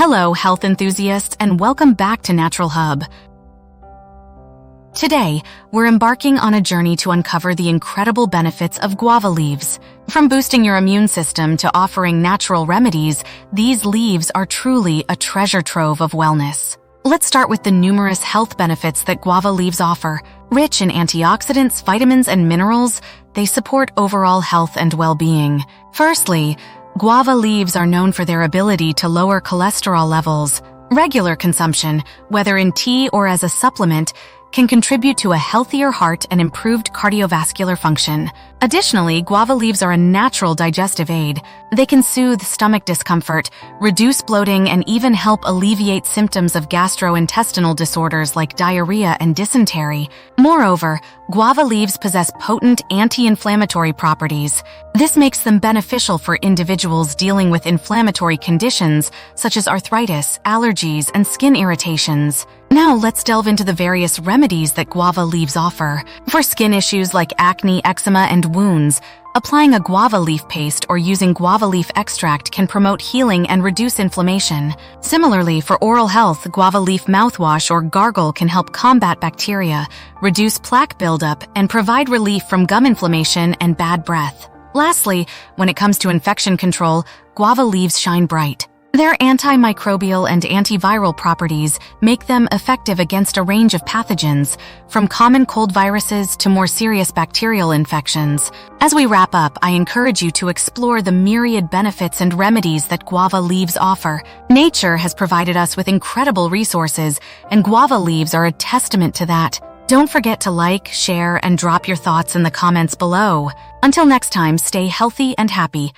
Hello, health enthusiasts, and welcome back to Naturalhub. Today, we're embarking on a journey to uncover the incredible benefits of guava leaves. From boosting your immune system to offering natural remedies, these leaves are truly a treasure trove of wellness. Let's start with the numerous health benefits that guava leaves offer. Rich in antioxidants, vitamins, and minerals, they support overall health and well-being. Firstly, guava leaves are known for their ability to lower cholesterol levels. Regular consumption, whether in tea or as a supplement, can contribute to a healthier heart and improved cardiovascular function. Additionally, guava leaves are a natural digestive aid. They can soothe stomach discomfort, reduce bloating, and even help alleviate symptoms of gastrointestinal disorders like diarrhea and dysentery. Moreover, guava leaves possess potent anti-inflammatory properties. This makes them beneficial for individuals dealing with inflammatory conditions such as arthritis, allergies, and skin irritations. Now let's delve into the various remedies that guava leaves offer. For skin issues like acne, eczema, and wounds, applying a guava leaf paste or using guava leaf extract can promote healing and reduce inflammation. Similarly, for oral health, guava leaf mouthwash or gargle can help combat bacteria, reduce plaque buildup, and provide relief from gum inflammation and bad breath. Lastly, when it comes to infection control, guava leaves shine bright. Their antimicrobial and antiviral properties make them effective against a range of pathogens, from common cold viruses to more serious bacterial infections. As we wrap up, I encourage you to explore the myriad benefits and remedies that guava leaves offer. Nature has provided us with incredible resources, and guava leaves are a testament to that. Don't forget to like, share, and drop your thoughts in the comments below. Until next time, stay healthy and happy.